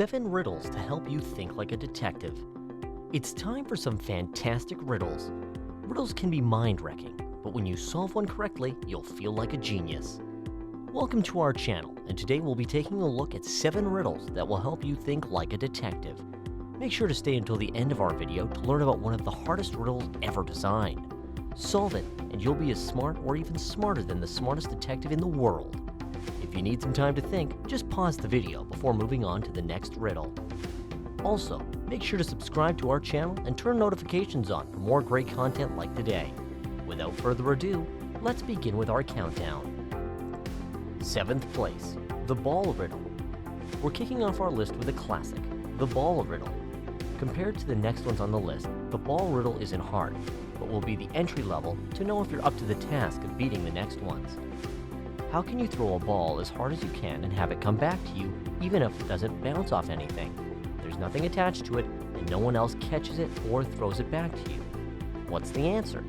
7 riddles to help you think like a detective. It's time for some fantastic riddles. Riddles can be mind-wrecking, but when you solve one correctly, you'll feel like a genius. Welcome to our channel, and today we'll be taking a look at 7 riddles that will help you think like a detective. Make sure to stay until the end of our video to learn about one of the hardest riddles ever designed. Solve it, and you'll be as smart or even smarter than the smartest detective in the world. If you need some time to think, just pause the video before moving on to the next riddle. Also, make sure to subscribe to our channel and turn notifications on for more great content like today. Without further ado, let's begin with our countdown. 7th place, the Ball Riddle. We're kicking off our list with a classic, the Ball Riddle. Compared to the next ones on the list, the Ball Riddle isn't hard, but will be the entry level to know if you're up to the task of beating the next ones. How can you throw a ball as hard as you can and have it come back to you, even if it doesn't bounce off anything? There's nothing attached to it, and no one else catches it or throws it back to you. What's the answer?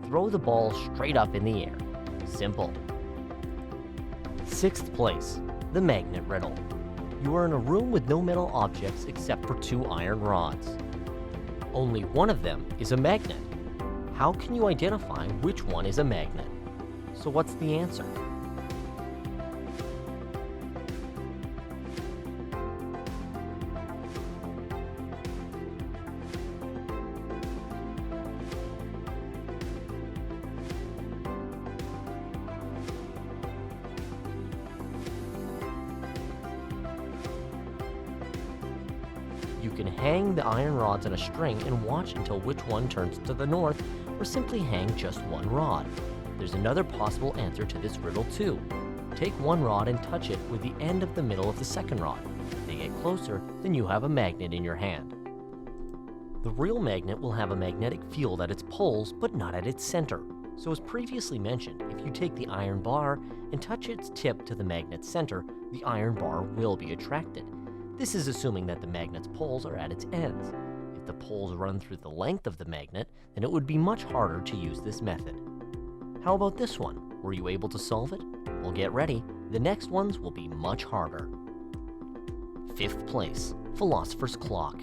Throw the ball straight up in the air. Simple. 6th place, the Magnet Riddle. You are in a room with no metal objects except for 2 iron rods. Only one of them is a magnet. How can you identify which one is a magnet? So what's the answer? You can hang the iron rods on a string and watch until which one turns to the north, or simply hang just one rod. There's another possible answer to this riddle too. Take one rod and touch it with the end of the middle of the second rod. If they get closer, then you have a magnet in your hand. The real magnet will have a magnetic field at its poles, but not at its center. So as previously mentioned, if you take the iron bar and touch its tip to the magnet's center, the iron bar will be attracted. This is assuming that the magnet's poles are at its ends. If the poles run through the length of the magnet, then it would be much harder to use this method. How about this one? Were you able to solve it? Well, get ready. The next ones will be much harder. 5th place, Philosopher's Clock.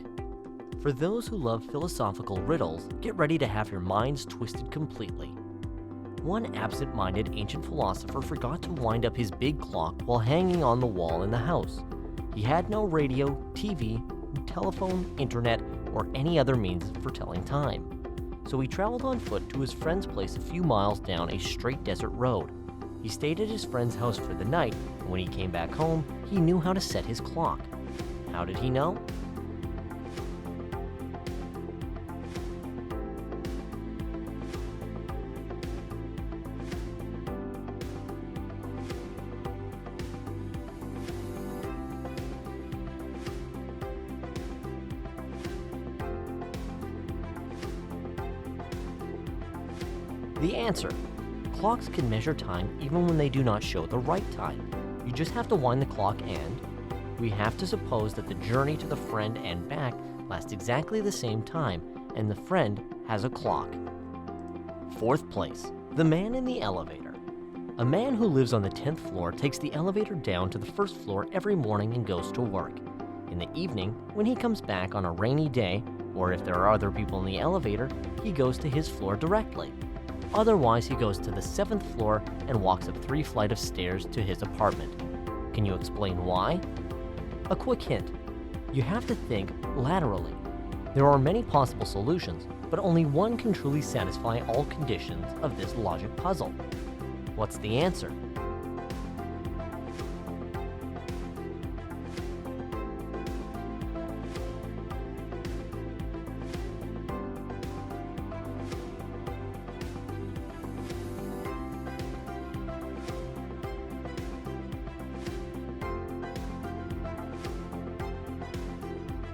For those who love philosophical riddles, get ready to have your minds twisted completely. One absent-minded ancient philosopher forgot to wind up his big clock while hanging on the wall in the house. He had no radio, TV, telephone, internet, or any other means for telling time. So he traveled on foot to his friend's place a few miles down a straight desert road. He stayed at his friend's house for the night, and when he came back home, he knew how to set his clock. How did he know? The answer: clocks can measure time even when they do not show the right time. You just have to wind the clock, and we have to suppose that the journey to the friend and back lasts exactly the same time, and the friend has a clock. 4th place, the man in the elevator. A man who lives on the 10th floor takes the elevator down to the 1st floor every morning and goes to work. In the evening, when he comes back on a rainy day, or if there are other people in the elevator, he goes to his floor directly. Otherwise, he goes to the 7th floor and walks up 3 flights of stairs to his apartment. Can you explain why? A quick hint: you have to think laterally. There are many possible solutions, but only one can truly satisfy all conditions of this logic puzzle. What's the answer?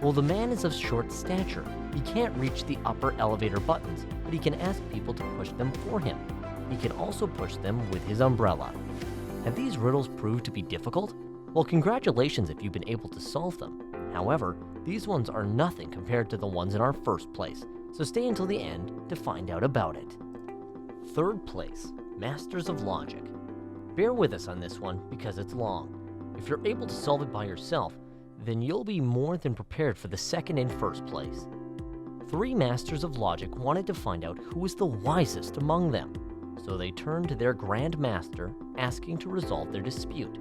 Well, the man is of short stature. He can't reach the upper elevator buttons, but he can ask people to push them for him. He can also push them with his umbrella. Have these riddles proved to be difficult? Well, congratulations if you've been able to solve them. However, these ones are nothing compared to the ones in our first place, so stay until the end to find out about it. Third place, Masters of Logic. Bear with us on this one because it's long. If you're able to solve it by yourself, then you'll be more than prepared for the second and first place. 3 Masters of Logic wanted to find out who was the wisest among them, so they turned to their Grand Master, asking to resolve their dispute.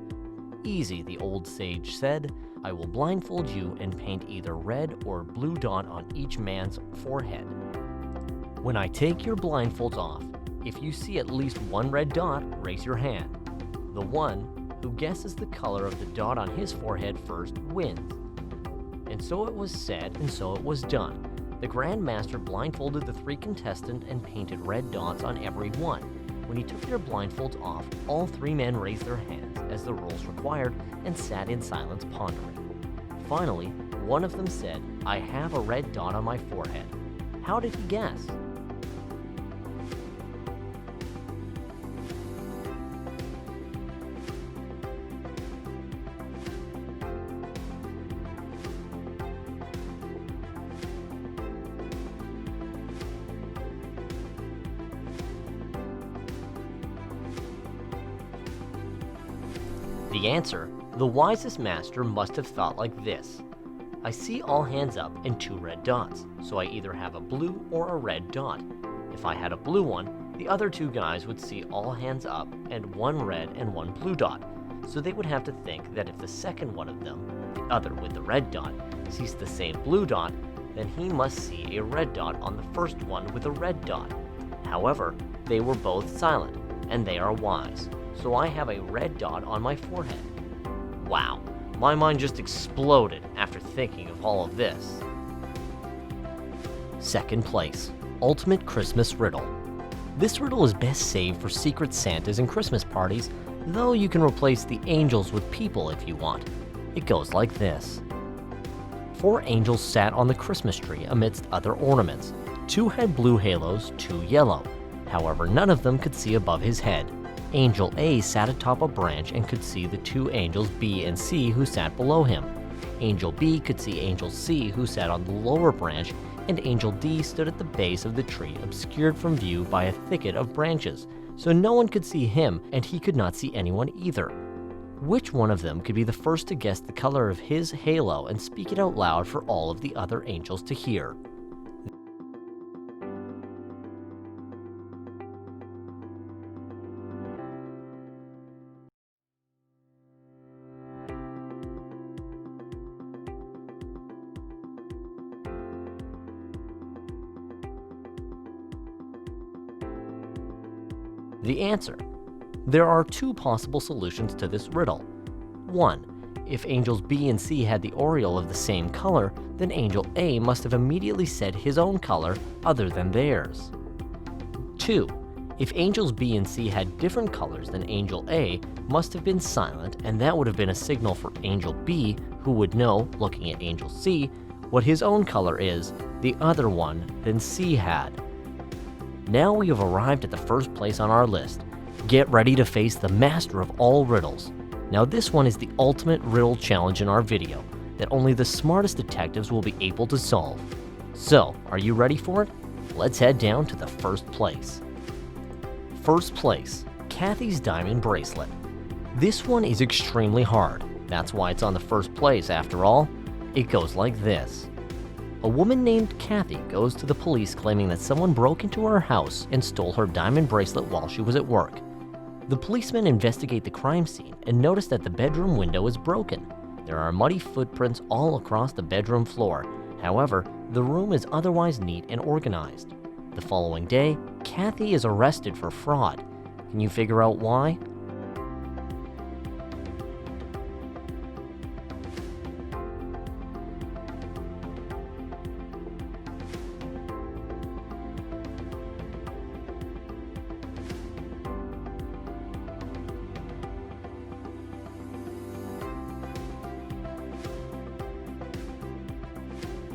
Easy, the old sage said. I will blindfold you and paint either red or blue dot on each man's forehead. When I take your blindfolds off, if you see at least one red dot, raise your hand. The one who guesses the color of the dot on his forehead first wins. And so it was said, and so it was done. The Grand Master blindfolded the 3 contestants and painted red dots on every one. When he took their blindfolds off, all 3 men raised their hands, as the rules required, and sat in silence pondering. Finally, one of them said, I have a red dot on my forehead. How did he guess? The answer, the wisest master must have thought like this. I see all hands up and 2 red dots, so I either have a blue or a red dot. If I had a blue one, the other 2 guys would see all hands up and 1 red and 1 blue dot, so they would have to think that if the second one of them, the other with the red dot, sees the same blue dot, then he must see a red dot on the first one with a red dot. However, they were both silent, and they are wise. So I have a red dot on my forehead. Wow, my mind just exploded after thinking of all of this. Second place, Ultimate Christmas Riddle. This riddle is best saved for Secret Santas and Christmas parties, though you can replace the angels with people if you want. It goes like this. 4 angels sat on the Christmas tree amidst other ornaments. 2 had blue halos, 2 yellow. However, none of them could see above his head. Angel A sat atop a branch and could see the 2 angels B and C who sat below him. Angel B could see Angel C who sat on the lower branch, and Angel D stood at the base of the tree, obscured from view by a thicket of branches, so no one could see him and he could not see anyone either. Which one of them could be the first to guess the color of his halo and speak it out loud for all of the other angels to hear? The answer. There are 2 possible solutions to this riddle. 1. If angels B and C had the aureole of the same color, then Angel A must have immediately said his own color other than theirs. 2. If angels B and C had different colors than Angel A, must have been silent, and that would have been a signal for Angel B, who would know, looking at Angel C, what his own color is, the other one, than C had. Now we have arrived at the first place on our list. Get ready to face the master of all riddles. Now this one is the ultimate riddle challenge in our video that only the smartest detectives will be able to solve. So, are you ready for it? Let's head down to the first place. First place, Cathy's diamond bracelet. This one is extremely hard. That's why it's on the first place after all. It goes like this. A woman named Cathy goes to the police claiming that someone broke into her house and stole her diamond bracelet while she was at work. The policemen investigate the crime scene and notice that the bedroom window is broken. There are muddy footprints all across the bedroom floor. However, the room is otherwise neat and organized. The following day, Cathy is arrested for fraud. Can you figure out why?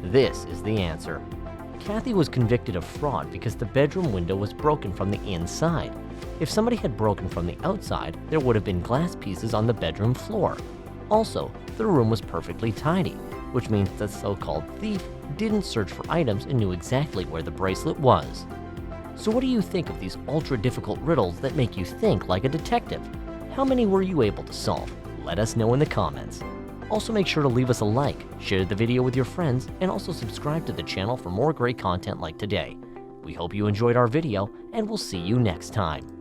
This is the answer. Cathy was convicted of fraud because the bedroom window was broken from the inside. If somebody had broken from the outside, there would have been glass pieces on the bedroom floor. Also, the room was perfectly tidy, which means the so-called thief didn't search for items and knew exactly where the bracelet was. So what do you think of these ultra-difficult riddles that make you think like a detective? How many were you able to solve? Let us know in the comments. Also, make sure to leave us a like, share the video with your friends, and also subscribe to the channel for more great content like today. We hope you enjoyed our video, and we'll see you next time.